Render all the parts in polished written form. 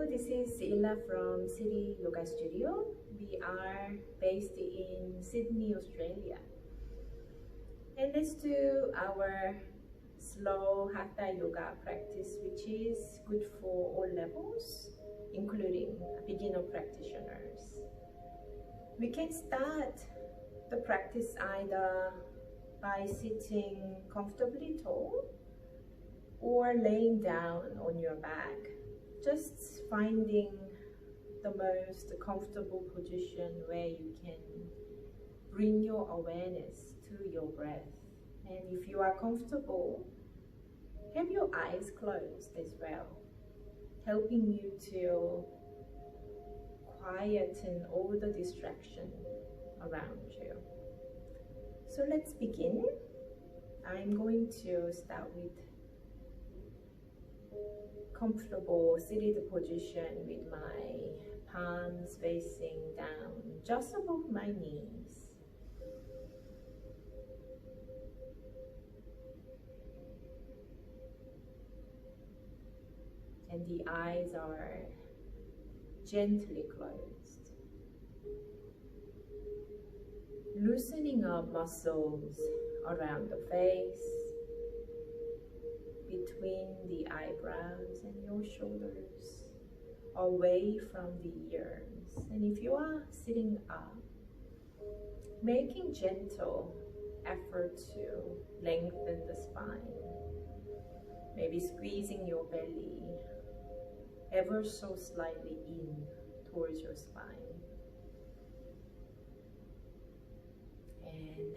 Hello, this is Ella from City Yoga Studio. We are based in Sydney, Australia. And let's do our slow Hatha Yoga practice, which is good for all levels, including beginner practitioners. We can start the practice either by sitting comfortably tall or laying down on your back. Just finding the most comfortable position where you can bring your awareness to your breath. And if you are comfortable, have your eyes closed as well, helping you to quieten all the distraction around you. So let's begin. I'm going to start with comfortable seated position with my palms facing down just above my knees. And the eyes are gently closed. Loosening up muscles around the face, between the eyebrows and your shoulders, away from the ears. And if you are sitting up, making gentle effort to lengthen the spine, maybe squeezing your belly ever so slightly in towards your spine. And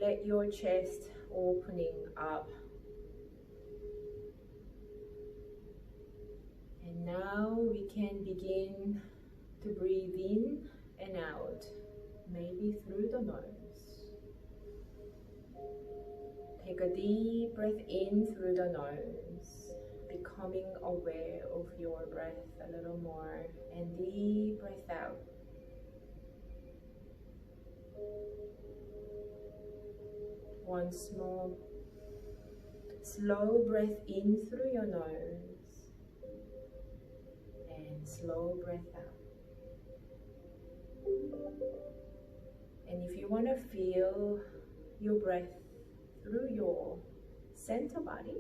let your chest opening up. And now we can begin to breathe in and out, maybe through the nose. Take a deep breath in through the nose, becoming aware of your breath a little more, and deep breath out. Once more, slow breath in through your nose. And slow breath out. And if you want to feel your breath through your center body,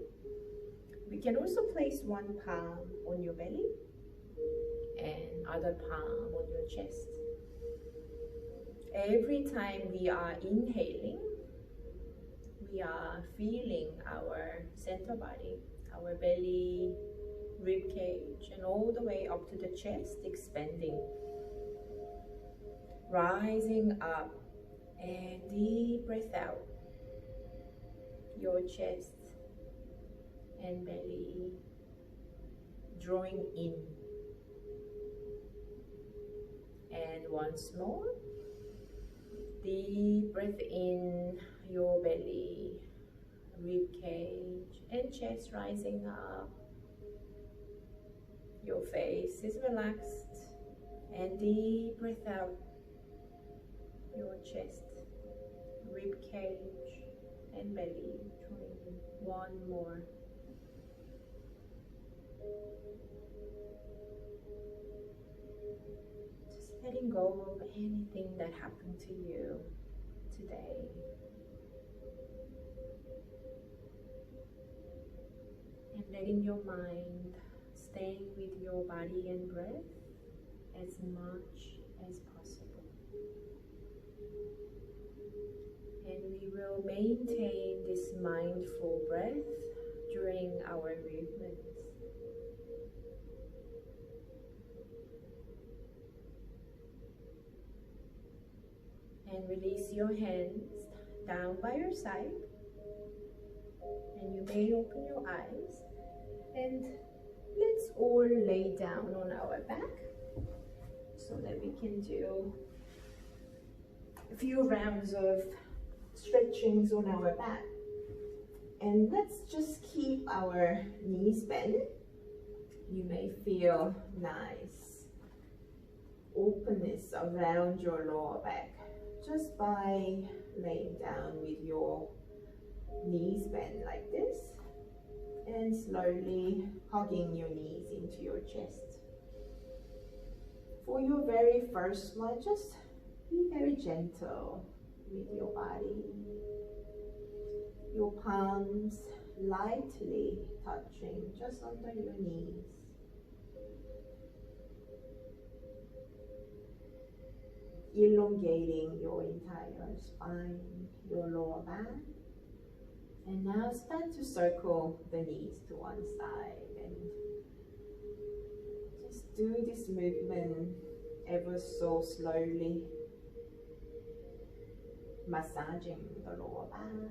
we can also place one palm on your belly and other palm on your chest. Every time we are inhaling, we are feeling our center body, our belly, rib cage, and all the way up to the chest, expanding, rising up, and deep breath out. Your chest and belly drawing in. And once more, deep breath in, your belly, rib cage, and chest rising up. Your face is relaxed, and deep breath out. Your chest, rib cage, and belly drawing in. One more. Just letting go of anything that happened to you today. And letting your mind stay with your body and breath as much as possible. And we will maintain this mindful breath during our movements. And release your hands down by your side. And you may open your eyes. And let's all lay down on our back so that we can do a few rounds of stretchings on our back. And let's just keep our knees bent. You may feel nice openness around your lower back just by laying down with your knees bent like this and slowly hugging your knees into your chest. For your very first one, just be very gentle with your body. Your palms lightly touching just under your knees. Elongating your entire spine, your lower back. And now start to circle the knees to one side and just do this movement ever so slowly, massaging the lower back.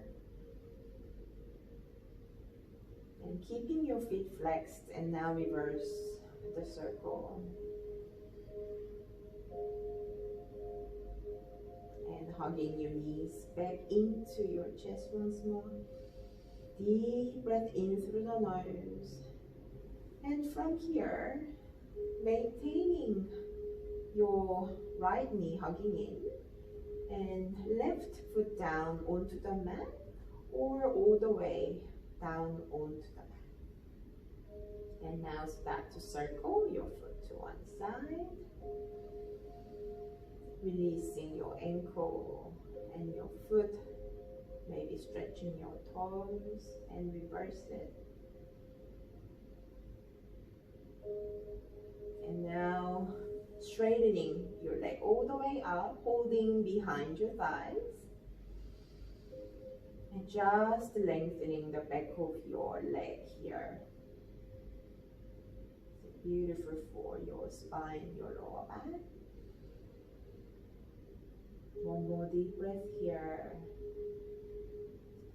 And keeping your feet flexed, and now reverse the circle. And hugging your knees back into your chest once more. Deep breath in through the nose. And from here, maintaining your right knee hugging in and left foot down onto the mat or all the way down onto the mat. And now start to circle your foot to one side. Releasing your ankle and your foot, maybe stretching your toes and reverse it. And now straightening your leg all the way up, holding behind your thighs. And just lengthening the back of your leg here. It's beautiful for your spine, your lower back. One more deep breath here.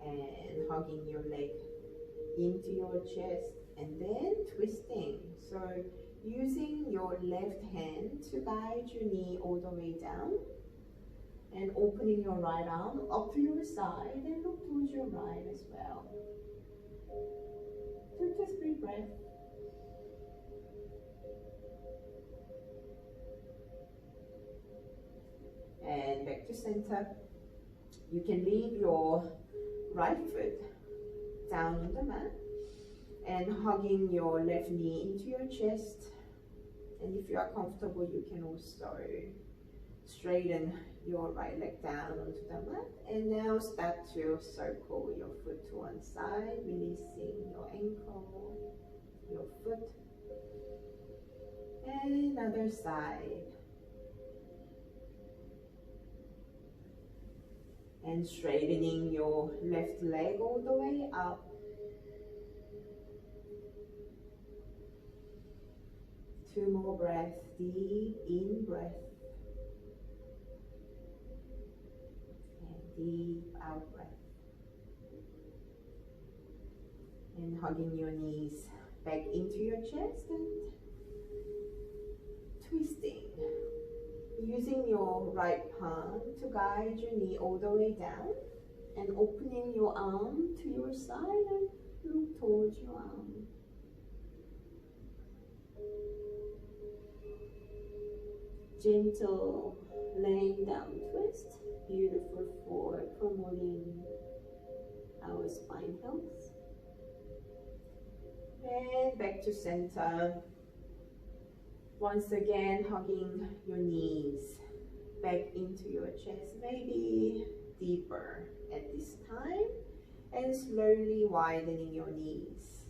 And hugging your leg into your chest and then twisting. So using your left hand to guide your knee all the way down. And opening your right arm up to your side and look towards your right as well. 2 to 3 breaths. And back to center. You can leave your right foot down on the mat and hugging your left knee into your chest. And if you are comfortable, you can also straighten your right leg down onto the mat. And now start to circle your foot to one side, releasing your ankle, your foot, and other side. And straightening your left leg all the way up. Two more breaths, deep in breath. And deep out breath. And hugging your knees back into your chest and twisting. Using your right palm to guide your knee all the way down and opening your arm to your side and look towards your arm. Gentle laying down twist, beautiful for promoting our spine health. And back to center. Once again, hugging your knees back into your chest, maybe deeper at this time, and slowly widening your knees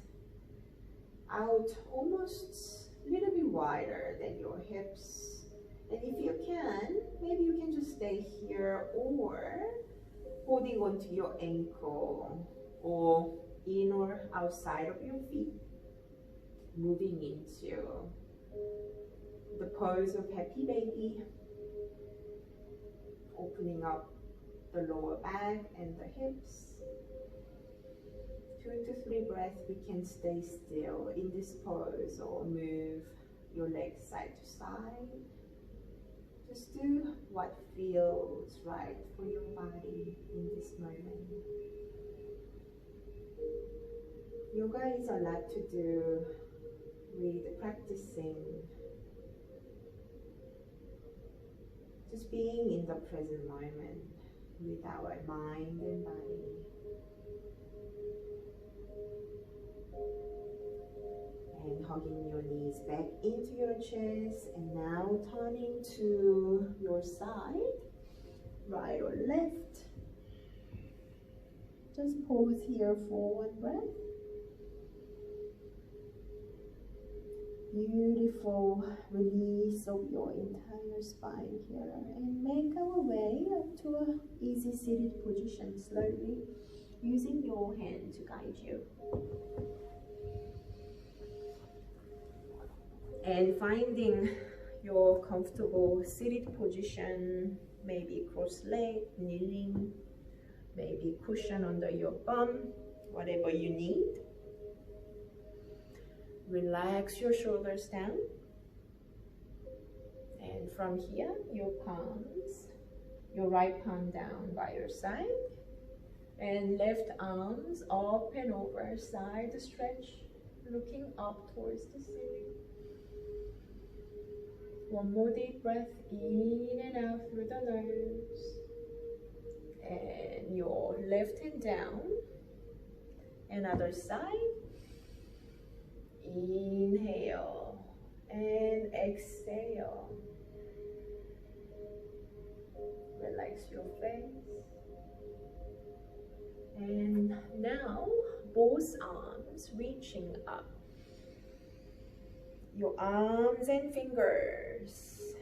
out almost a little bit wider than your hips. And if you can, maybe you can just stay here or holding onto your ankle or in or outside of your feet, moving into the pose of happy baby, opening up the lower back and the hips. 2 to 3 breaths, we can stay still in this pose or move your legs side to side. Just do what feels right for your body in this moment. Yoga is a lot to do with practicing just being in the present moment with our mind and body. And hugging your knees back into your chest, and now turning to your side, right or left. Just pause here for one breath. Beautiful release of your entire spine here, and make our way up to an easy seated position slowly, using your hand to guide you. And finding your comfortable seated position, maybe cross-legged, kneeling, maybe cushion under your bum, whatever you need. Relax your shoulders down. And from here, your palms, your right palm down by your side, and left arms up and over, side stretch, looking up towards the ceiling. One more deep breath in and out through the nose. And your left hand down. And other side. Inhale and exhale. Relax your face. And now both arms reaching up. Your arms and fingers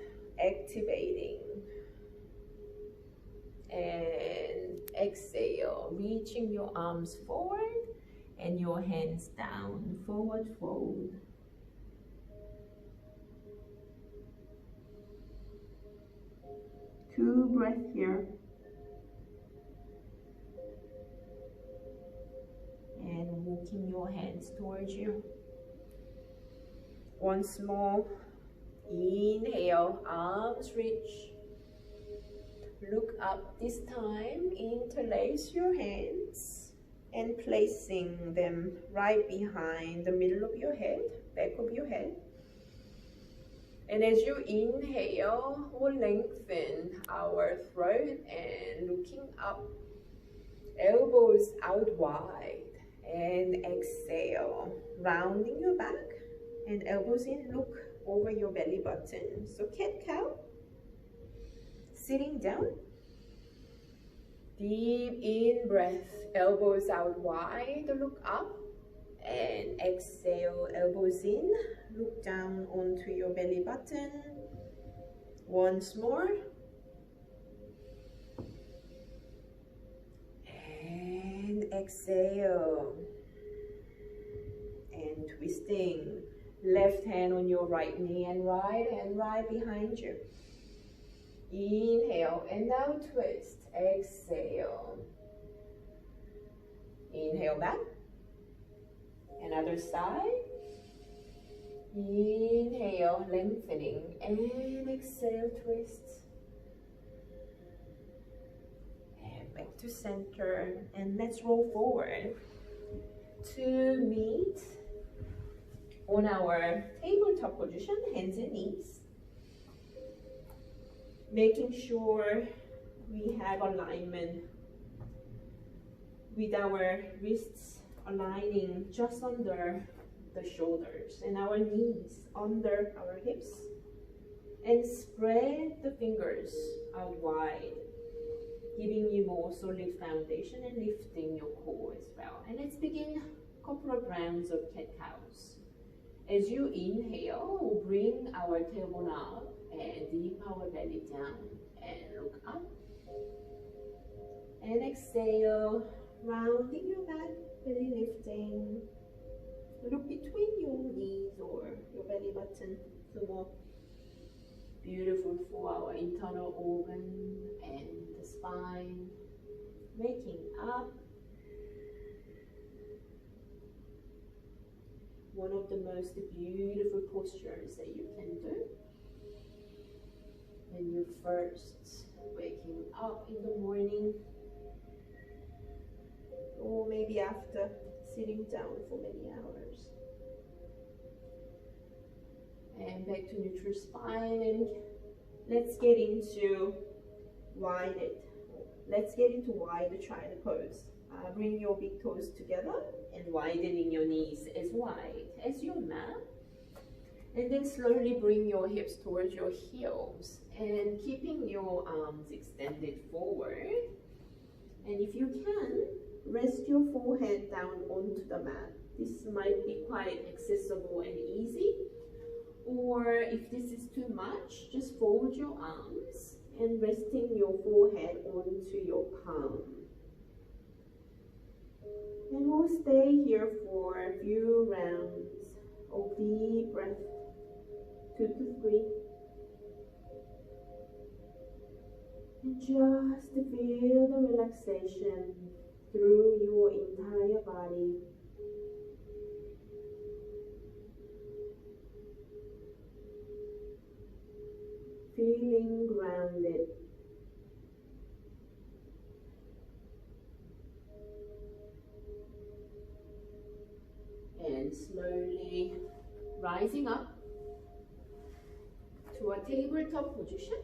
activating. And exhale, reaching your arms forward and your hands down, forward fold. Two breaths here. And walking your hands towards you. Once more, inhale, arms reach. Look up this time, interlace your hands and placing them right behind the middle of your head, back of your head. And as you inhale, we'll lengthen our throat and looking up, elbows out wide. And exhale, rounding your back and elbows in, look over your belly button. So cat-cow, sitting down. Deep in breath, elbows out wide, look up. And exhale, elbows in, look down onto your belly button. Once more. And exhale. And twisting. Left hand on your right knee and right hand right behind you. Inhale and now twist. Exhale. Inhale back. Another side. Inhale, lengthening, and exhale, twist. And back to center. And let's roll forward to meet on our tabletop position, hands and knees. Making sure we have alignment with our wrists aligning just under the shoulders and our knees under our hips, and spread the fingers out wide, giving you more solid foundation and lifting your core as well. And let's begin a couple of rounds of cat-cows. As you inhale, we'll bring our tailbone up and dip our belly down and look up. And exhale, rounding your back, belly lifting. Look between your knees or your belly button. So more beautiful for our internal organ and the spine. Waking up. One of the most beautiful postures that you can do when you're first waking up in the morning, or maybe after sitting down for many hours. And back to neutral spine, and let's get into wide triangle pose. Bring your big toes together and widening your knees as wide. as your mat. And then slowly bring your hips towards your heels and keeping your arms extended forward. And if you can, rest your forehead down onto the mat. This might be quite accessible and easy. Or if this is too much, just fold your arms and resting your forehead onto your palm. And we'll stay here for a few rounds of deep breath, 2 to 3. And just feel the relaxation through your entire body. Feeling grounded. And slowly rising up to a tabletop position.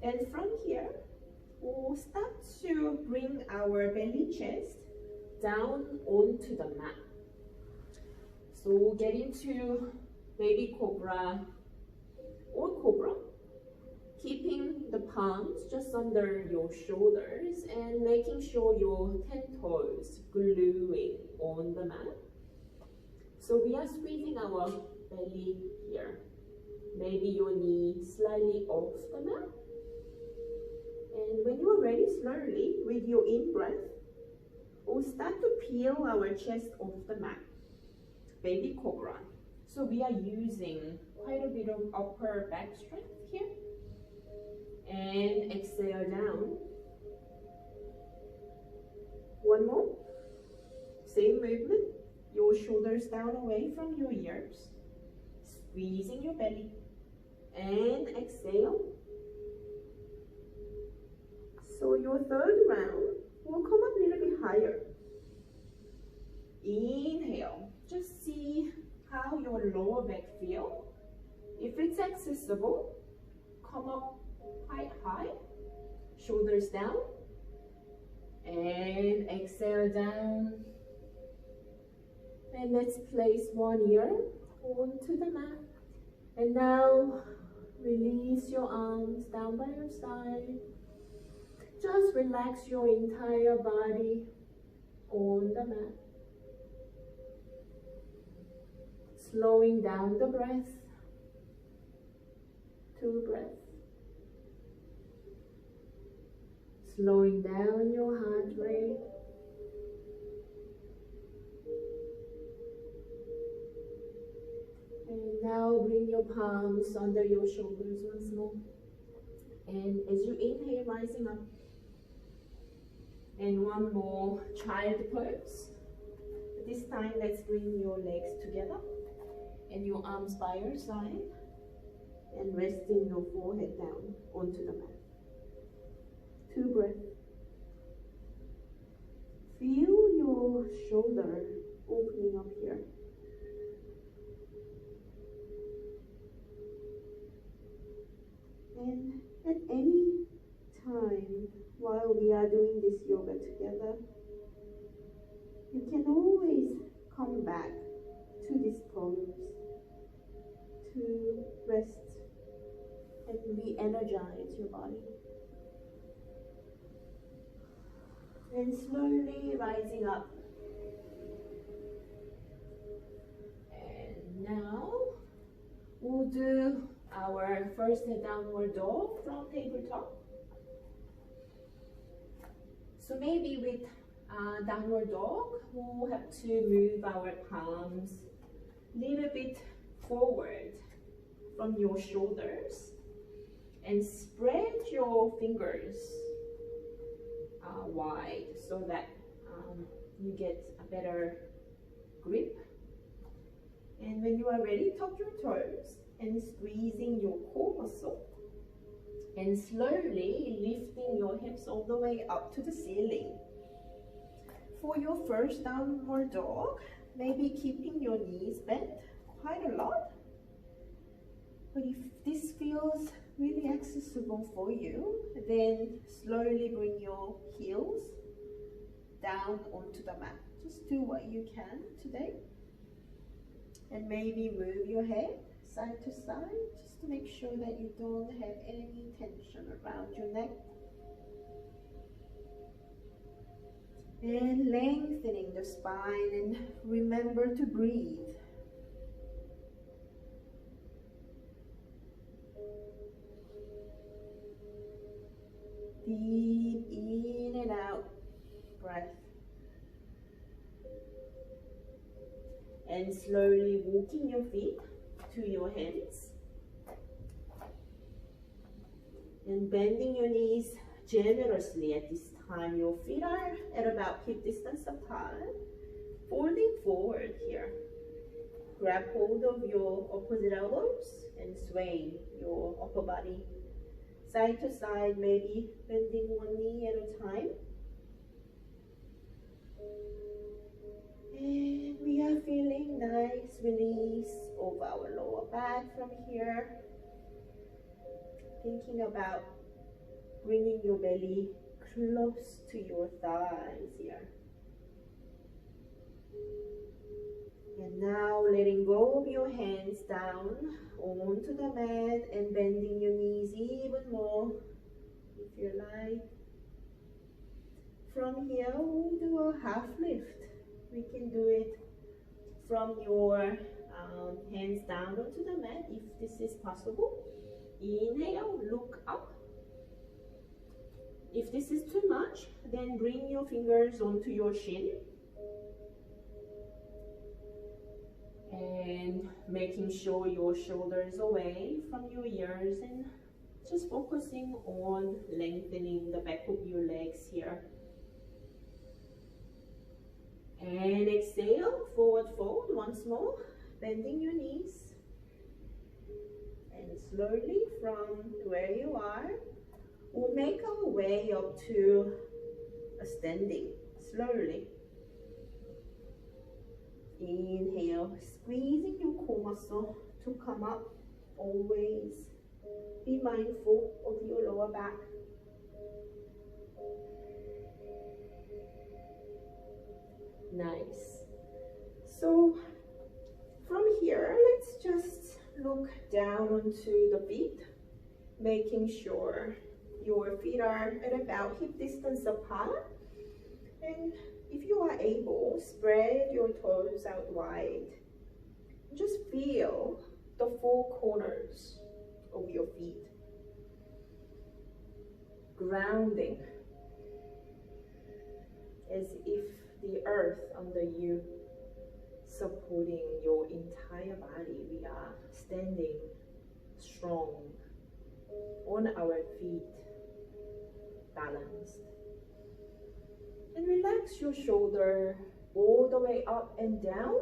And from here, we'll start to bring our belly chest down onto the mat. So we'll get into baby cobra or cobra, keeping the palms just under your shoulders and making sure your 10 toes gluing on the mat. So we are squeezing our belly here. Maybe your knee slightly off the mat. And when you are ready, slowly, with your in-breath, we'll start to peel our chest off the mat. Baby cobra. So we are using quite a bit of upper back strength here. And exhale down. One more. Same movement. Your shoulders down away from your ears. Squeezing your belly. And exhale. So your third round will come up a little bit higher. Inhale. Just see how your lower back feel. If it's accessible, come up quite high. Shoulders down. And exhale down. And let's place one ear onto the mat. And now release your arms down by your side. Just relax your entire body on the mat. Slowing down the breath. 2 breaths. Slowing down your heart rate. And now bring your palms under your shoulders once more. And as you inhale, rising up. And one more child pose. This time, let's bring your legs together and your arms by your side and resting your forehead down onto the mat. 2 breaths. Feel your shoulder opening up here. And at any time while we are doing this yoga together, you can always come back to this pose to rest and re-energize your body. And slowly rising up. And now we'll do our first downward dog from tabletop. So maybe with downward dog, we'll have to move our palms a little bit forward from your shoulders and spread your fingers wide so that you get a better grip. And when you are ready, tuck your toes and squeezing your core muscle and slowly lifting your hips all the way up to the ceiling. For your first downward dog, maybe keeping your knees bent quite a lot. But if this feels really accessible for you, then slowly bring your heels down onto the mat. Just do what you can today. And maybe move your head side to side just to make sure that you don't have any tension around your neck. And lengthening the spine, and remember to breathe. Deep in and out breath. And slowly walking your feet to your hands. And bending your knees generously at this time. Your feet are at about hip distance apart. Folding forward here. Grab hold of your opposite elbows and sway your upper body side to side, maybe bending one knee at a time. And we are feeling nice release of our lower back from here. Thinking about bringing your belly close to your thighs here. And now letting go of your hands down onto the mat and bending your knees even more if you like. From here we'll do a half lift. We can do it from your hands down onto the mat if this is possible. Inhale, look up. If this is too much, then bring your fingers onto your shin. And making sure your shoulders away from your ears and just focusing on lengthening the back of your legs here. And exhale, forward fold once more, bending your knees. And slowly from where you are, we'll make our way up to a standing, slowly. Inhale, squeezing your core muscle to come up. Always be mindful of your lower back. Nice. So from here, let's just look down onto the feet, making sure your feet are at about hip distance apart. And if you are able, spread your toes out wide. Just feel the four corners of your feet. Grounding, as if the earth under you supporting your entire body. We are standing strong on our feet, balanced. And relax your shoulder all the way up and down,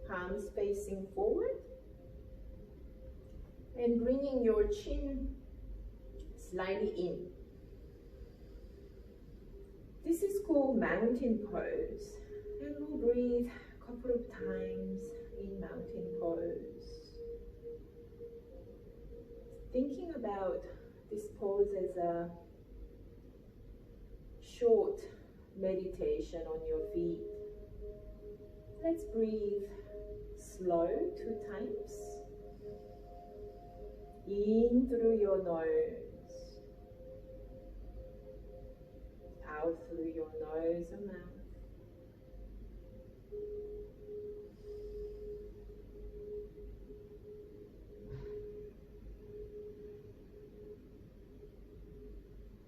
palms facing forward. And bringing your chin slightly in. This is called mountain pose. And we'll breathe a couple of times in mountain pose. Thinking about this pose as a short meditation on your feet. Let's breathe slow 2 times. In through your nose, out through your nose and mouth.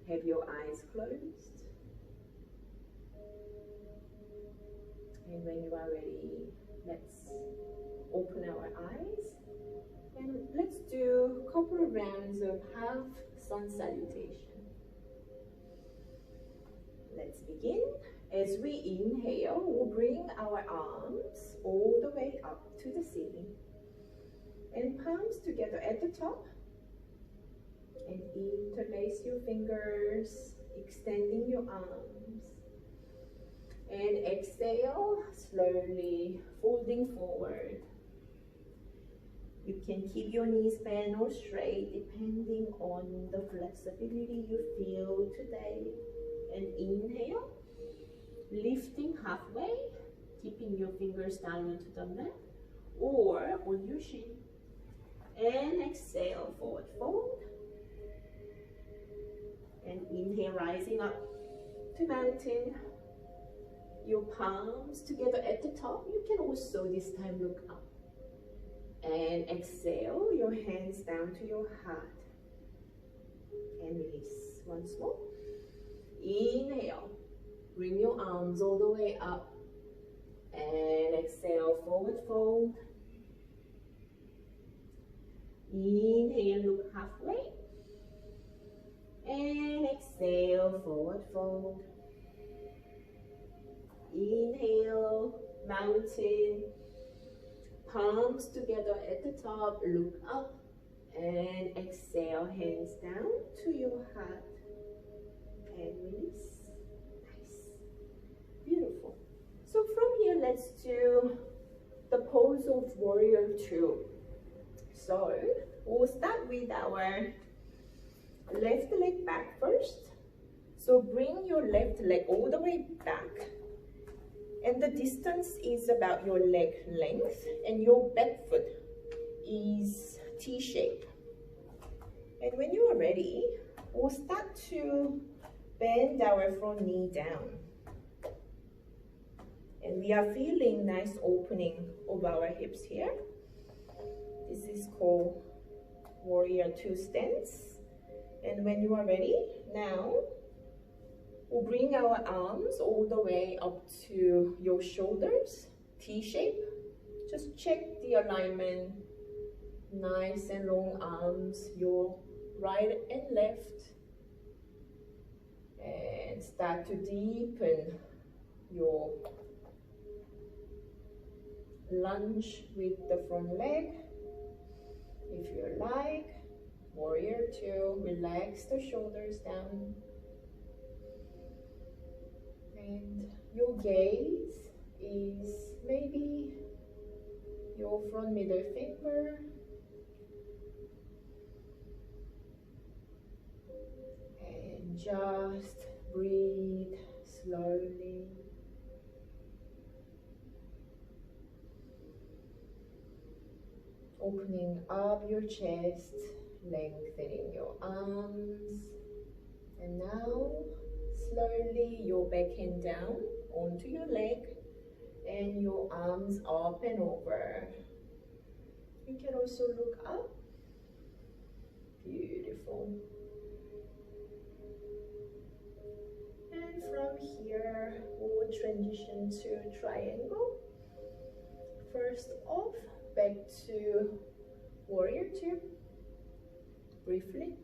Have your eyes closed. And when you are ready, let's open our eyes. And let's do a couple of rounds of half sun salutation. Let's begin. As we inhale, we'll bring our arms all the way up to the ceiling. And palms together at the top. And interlace your fingers, extending your arms. And exhale, slowly folding forward. You can keep your knees bent or straight depending on the flexibility you feel today. And inhale, lifting halfway, keeping your fingers down onto the mat or on your shin. And exhale, forward fold. And inhale, rising up to mountain. Your palms together at the top. You can also this time look up. And exhale, your hands down to your heart. And release once more. Inhale, bring your arms all the way up. And exhale, forward fold. Inhale, look halfway. And exhale, forward fold. Inhale, mountain. Palms together at the top, look up. And exhale, hands down to your heart. And release. Nice. Beautiful. So from here, let's do the pose of warrior two. So we'll start with our left leg back first. So bring your left leg all the way back. And the distance is about your leg length. And your back foot is T-shape. And when you are ready, we'll start to bend our front knee down. And we are feeling nice opening of our hips here. This is called warrior two stance. And when you are ready, now we'll bring our arms all the way up to your shoulders, T-shape. Just check the alignment. Nice and long arms, your right and left. And start to deepen your lunge with the front leg. If you like, warrior two, relax the shoulders down. And your gaze is maybe your front middle finger. And just breathe slowly. Opening up your chest, lengthening your arms. And now, slowly your backhand down onto your leg and your arms up and over. You can also look up. Beautiful. And from here, we'll transition to triangle. First off, back to warrior two, briefly.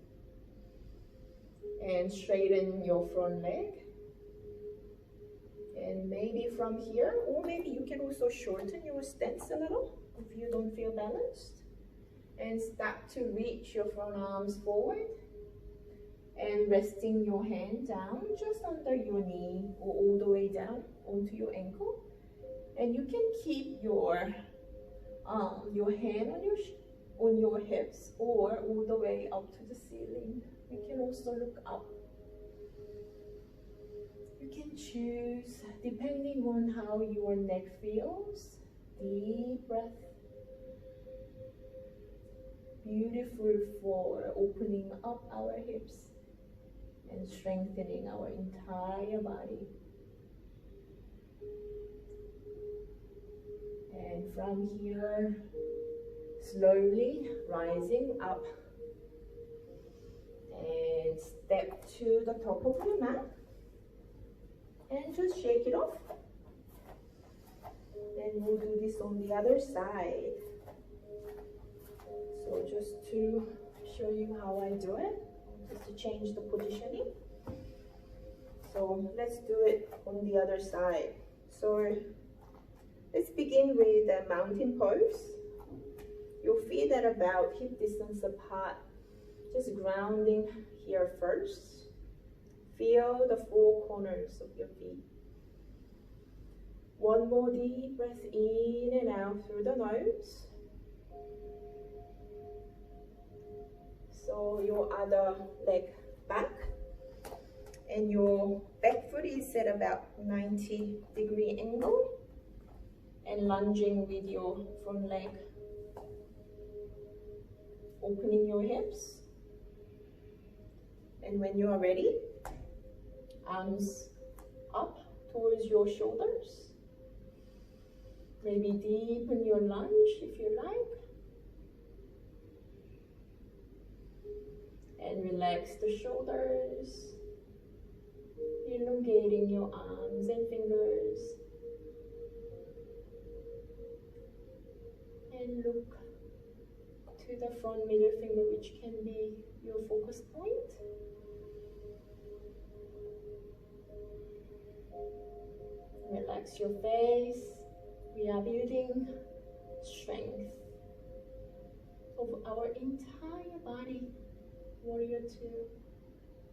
And straighten your front leg. And maybe from here, or maybe you can also shorten your stance a little if you don't feel balanced. And start to reach your front arms forward. And resting your hand down just under your knee or all the way down onto your ankle. And you can keep your hand on your hips or all the way up to the ceiling. You can also look up. You can choose depending on how your neck feels. Deep breath. Beautiful for opening up our hips and strengthening our entire body. And from here, slowly rising up and step to the top of your mat and just shake it off. Then we'll do this on the other side. So just to show you how I do it, just to change the positioning. So let's do it on the other side. So let's begin with the mountain pose. Your feet are about hip distance apart. Just grounding here first. Feel the four corners of your feet. One more deep breath in and out through the nose. So your other leg back. And your back foot is at about 90-degree angle, and lunging with your front leg, opening your hips. And when you are ready, arms up towards your shoulders. Maybe deepen your lunge if you like. And relax the shoulders, elongating your arms and fingers. And look to the front middle finger, which can be your focus point. Relax your face. We are building strength of our entire body. Warrior 2,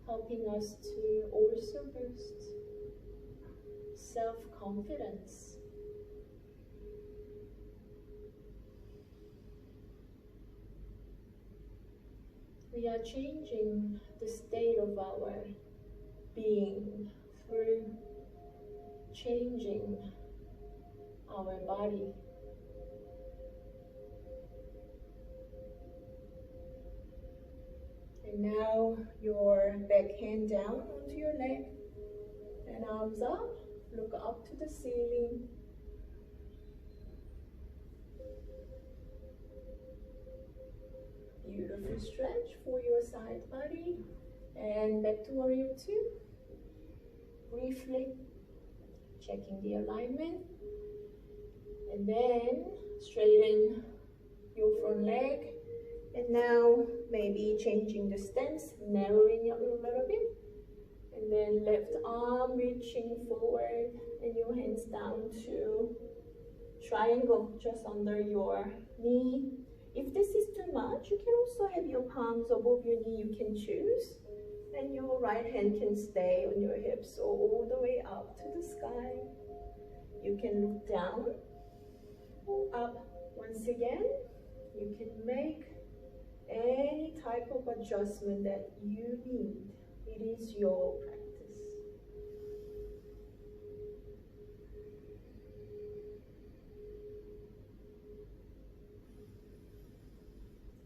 helping us to also boost self-confidence. We are changing the state of our being through changing our body. And now your back hand down onto your leg and arms up. Look up to the ceiling. Beautiful stretch for your side body. And back to Warrior 2. Briefly checking the alignment. And then straighten your front leg. And now maybe changing the stance, narrowing it a little bit. And then left arm reaching forward and your hands down to triangle just under your knee. If this is too much, you can also have your palms above your knee, you can choose. And your right hand can stay on your hips or all the way up to the sky. You can look down or up. Once again, you can make any type of adjustment that you need. It is your practice.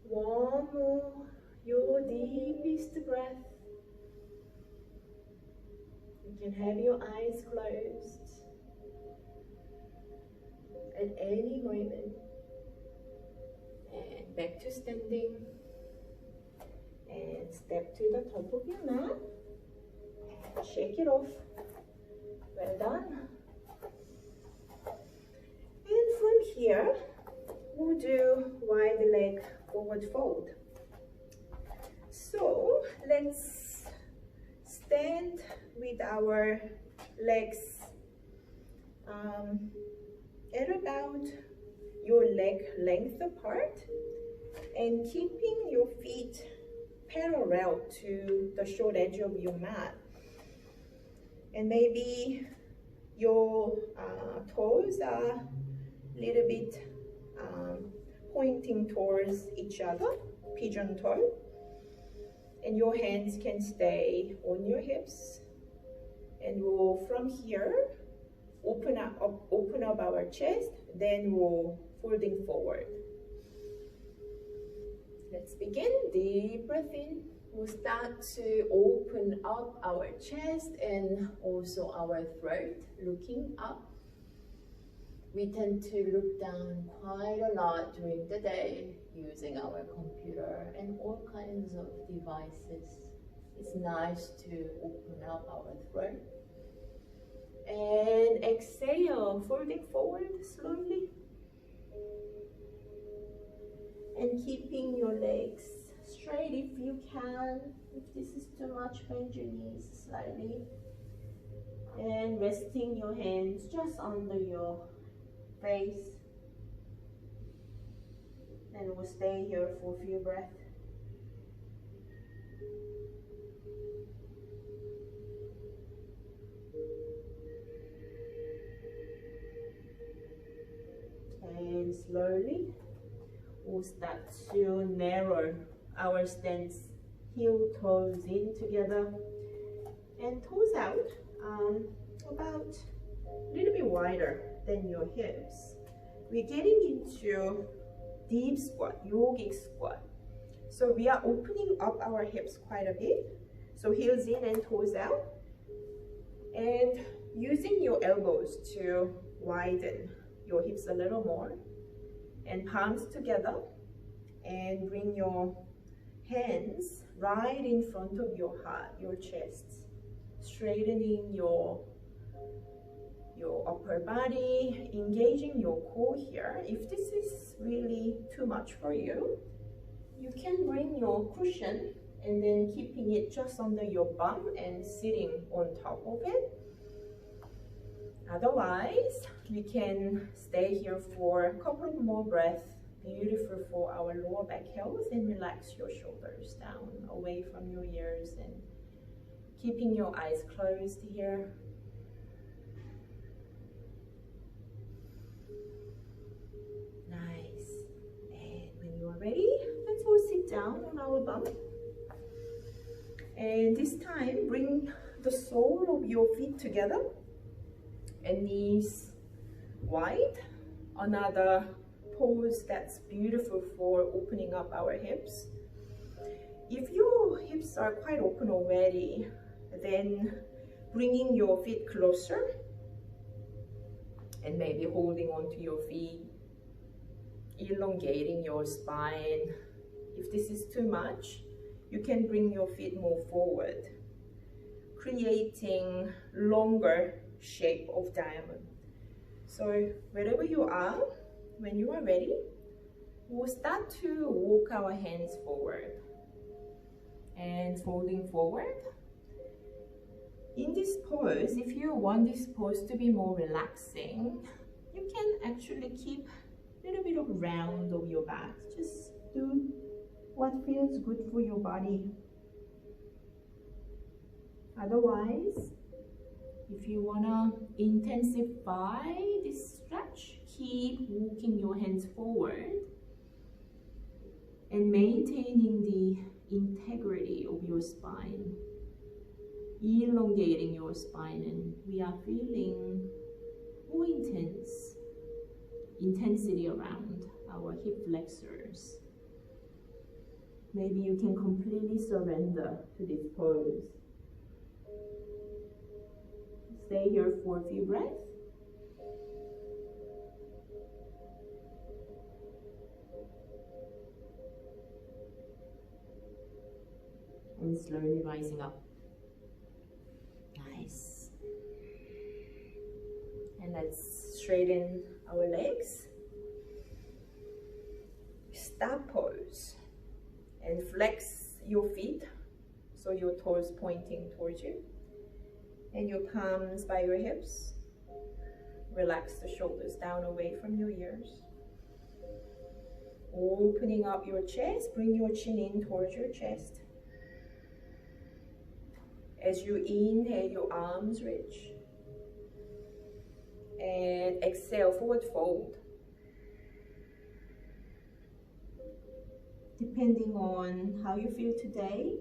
One more, your deepest breath. You can have your eyes closed at any moment. And back to standing. And step to the top of your mat. Shake it off. Well done. And from here, we'll do wide leg forward fold. So let's stand with our legs at about your leg length apart, and keeping your feet parallel to the short edge of your mat. And maybe your toes are a little bit pointing towards each other, pigeon toe. And your hands can stay on your hips. And we'll, from here, open up our chest, then we'll folding forward. Let's begin. Deep breath in. We'll start to open up our chest and also our throat, looking up. We tend to look down quite a lot during the day using our computer and all kinds of devices. It's nice to open up our throat. And exhale, folding forward slowly. And keeping your legs straight if you can. If this is too much, bend your knees slightly. And resting your hands just under your face. And we'll stay here for a few breaths. And slowly, we'll start to narrow our stance, heel toes in together. and toes out, about a little bit wider than your hips. We're getting into deep squat, yogic squat. So we are opening up our hips quite a bit. So heels in and toes out. And using your elbows to widen your hips a little more. And palms together. And bring your hands right in front of your heart, your chest. Straightening your upper body, engaging your core here. If this is really too much for you, you can bring your cushion and then keeping it just under your bum and sitting on top of it. Otherwise, we can stay here for a couple of more breaths. Beautiful for our lower back health, and relax your shoulders down away from your ears and keeping your eyes closed here. Nice. And when you are ready, let's all sit down on our bum. And this time, bring the sole of your feet together and knees wide. Another pose that's beautiful for opening up our hips. If your hips are quite open already, then bringing your feet closer and maybe holding onto your feet, elongating your spine. If this is too much, you can bring your feet more forward, creating longer shape of diamond. So wherever you are, when you are ready, we'll start to walk our hands forward and folding forward. In this pose, if you want this pose to be more relaxing, you can actually keep a little bit of round of your back. Just do what feels good for your body. Otherwise, if you want to intensify this stretch, keep walking your hands forward and maintaining the integrity of your spine, elongating your spine, and we are feeling more intensity around our hip flexors. Maybe you can completely surrender to this pose. Stay here for a few breaths. And slowly rising up. Nice. And let's straighten our legs. Stop pose. And flex your feet so your toes pointing towards you. And your palms by your hips. Relax the shoulders down away from your ears. Opening up your chest, bring your chin in towards your chest. As you inhale, your arms reach. And exhale, forward fold. Depending on how you feel today,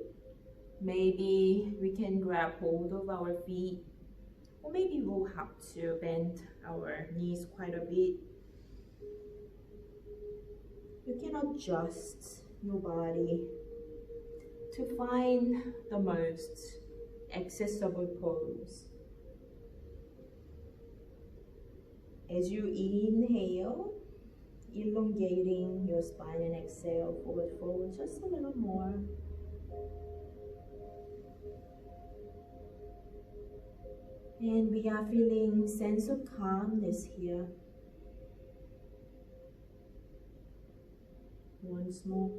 maybe we can grab hold of our feet, or maybe we'll have to bend our knees quite a bit. You can adjust your body to find the most accessible pose. As you inhale, elongating your spine, and exhale, forward fold just a little more. And we are feeling sense of calmness here. Once more.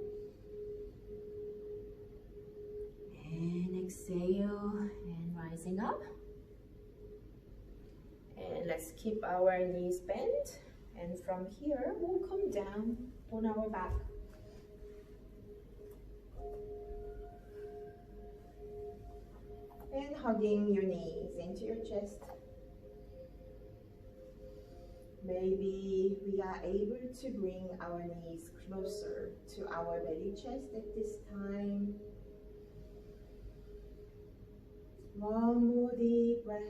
And exhale and rising up. And let's keep our knees bent. And from here, we'll come down on our back. And hugging your knees into your chest. Maybe we are able to bring our knees closer to our belly chest at this time. One more deep breath.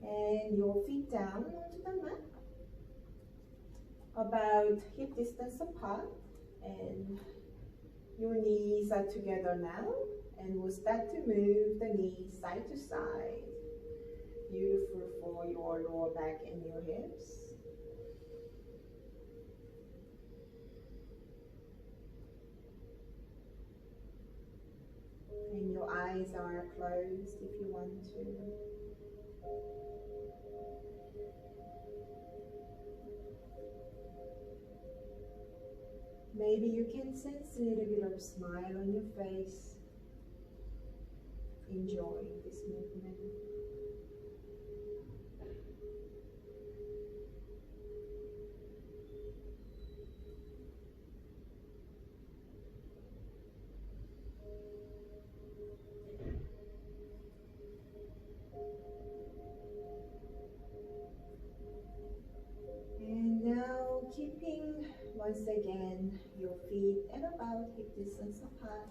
And your feet down onto the mat, about hip distance apart, and your knees are together now, and we'll start to move the knees side to side. Beautiful for your lower back and your hips. And your eyes are closed if you want to. Maybe you can sense a little bit of smile on your face, enjoying this movement. And now keeping once again your feet at about hip distance apart.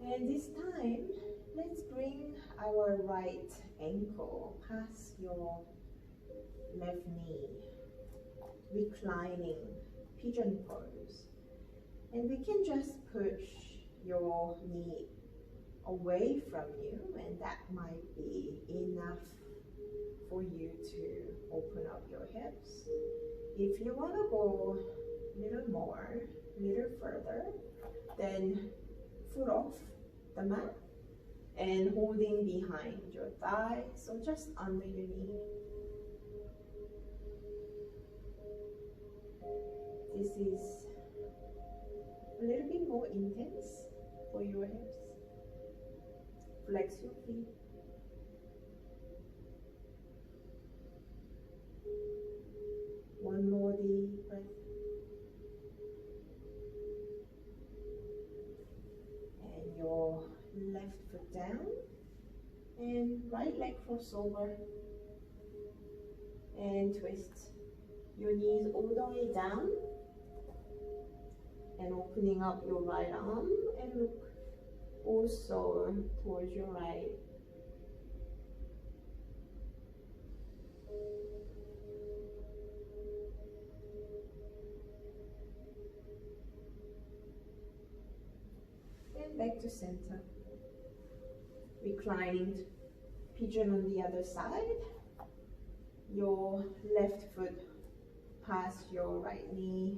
And this time, let's bring our right ankle past your left knee, reclining pigeon pose. And we can just push your knee away from you, and that might be enough for you to open up your hips. If you want to go a little more, a little further, then foot off the mat and holding behind your thigh, so just under your knee. This is a little bit more intense for your hips. Flex your feet. One more deep breath. And your left foot down and right leg crossover and twist. Your knees all the way down and opening up your right arm and look also towards your right. And back to center. Reclining pigeon on the other side. Your left foot past your right knee.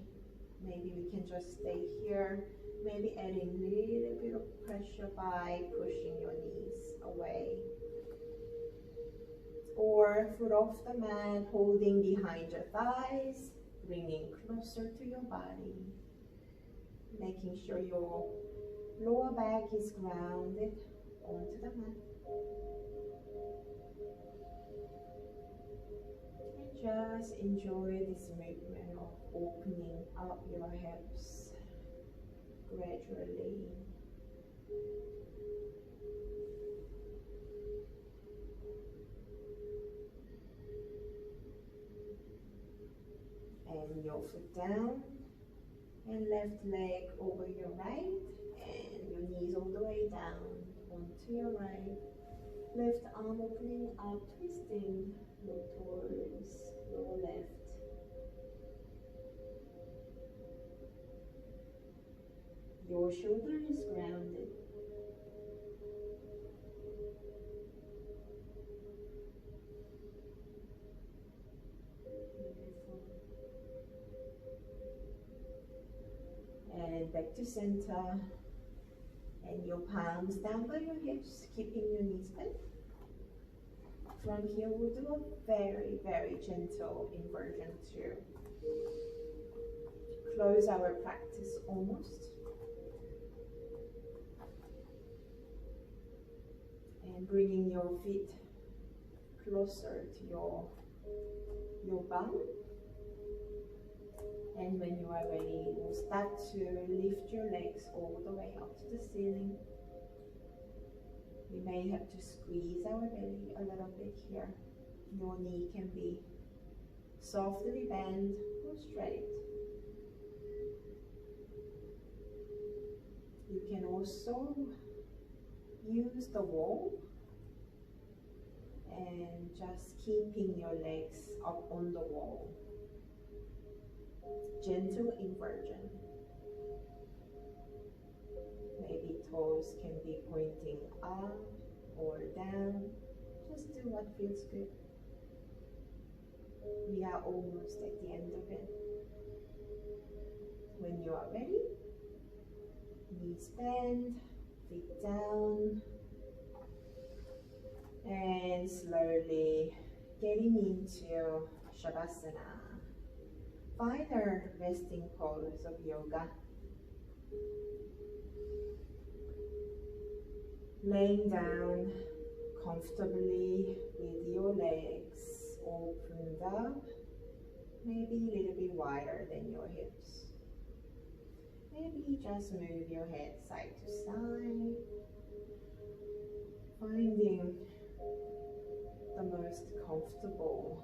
Maybe we can just stay here. Maybe adding a little bit of pressure by pushing your knees away. Or foot off the mat, holding behind your thighs, bringing closer to your body. Making sure your lower back is grounded onto the mat. And just enjoy this movement of opening up your hips gradually. And your foot down and left leg over your right and your knees all the way down onto your right. Left arm opening up, twisting, look towards your left. Your shoulder is grounded. Beautiful. And back to center. And your palms down by your hips, keeping your knees bent. From here, we'll do a very, very gentle inversion to close our practice almost. And bringing your feet closer to your bum. And when you are ready, we'll start to lift your legs all the way up to the ceiling. We may have to squeeze our belly a little bit here. Your knee can be softly bent or straight. You can also use the wall and just keeping your legs up on the wall. Gentle inversion. Maybe toes can be pointing up or down. Just do what feels good. We are almost at the end of it. When you are ready, knees bend, feet down, and slowly getting into Shavasana. Final resting pose of yoga. Laying down comfortably with your legs opened up, maybe a little bit wider than your hips. Maybe just move your head side to side, finding the most comfortable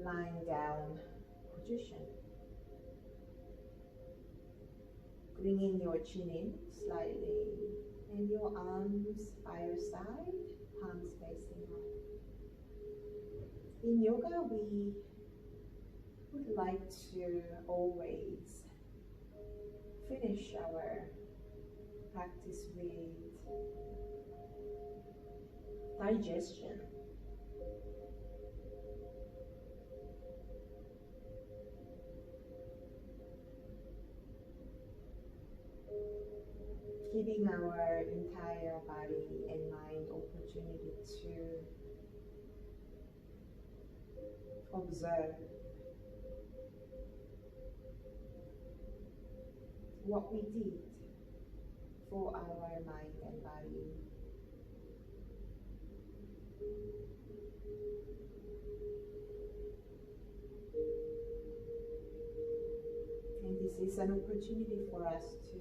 lying down position. Bringing your chin in slightly and your arms by your side, palms facing up. In yoga, we would like to always finish our practice with digestion. Giving our entire body and mind opportunity to observe what we did for our mind and body. And this is an opportunity for us to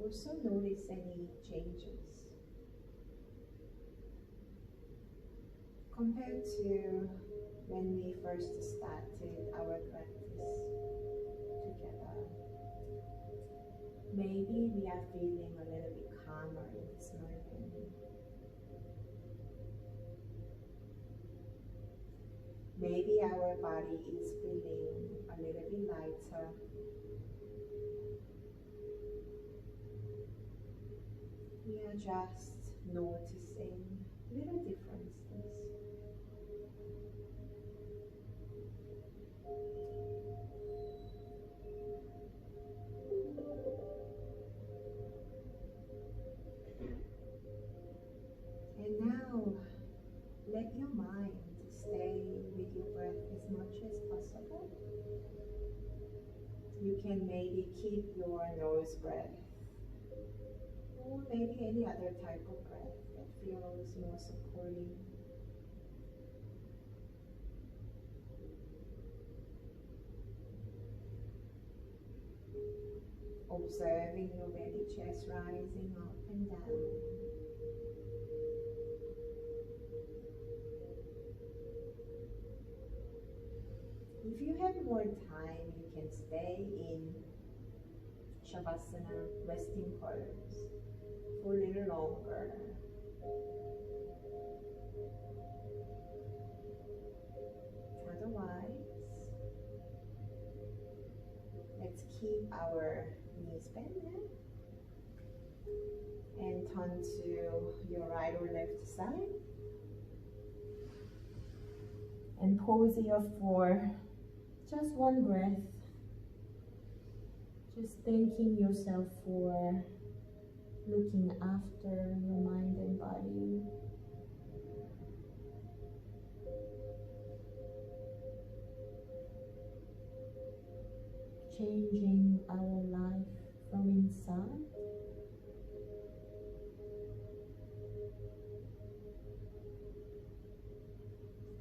also notice any changes compared to when we first started our practice together. Maybe we are feeling a little bit calmer in this moment. Maybe our body is feeling a little bit lighter. We are just noticing little differences. And now, let your mind stay with your breath as much as possible. You can maybe keep your nose breath, or maybe any other type of breath that feels more supporting. Observing your belly, chest rising up and down. If you have more time, you can stay in Shavasana, resting pose, for a little longer. Otherwise, let's keep our knees bent and turn to your right or left side. And pause here for just one breath. Just thanking yourself for looking after your mind and body. Changing our life from inside.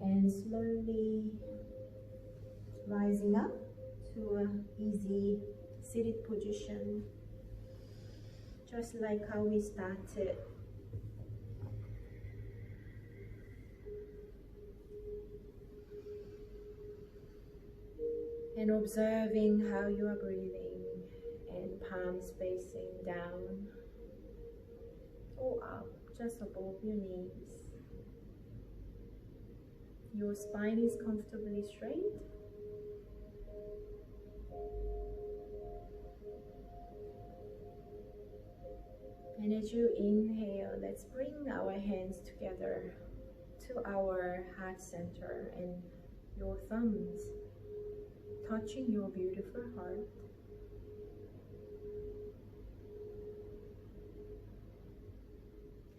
And slowly rising up to an easy seated position, just like how we started. And observing how you are breathing palms facing down or up, just above your knees. Your spine is comfortably straight. And as you inhale, let's bring our hands together to our heart center and your thumbs touching your beautiful heart.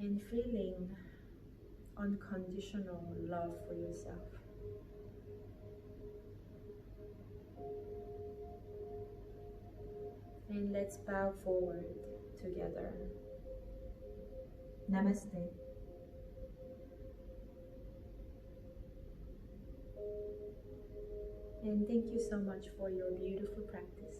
And feeling unconditional love for yourself. And let's bow forward together. Namaste. And thank you so much for your beautiful practice.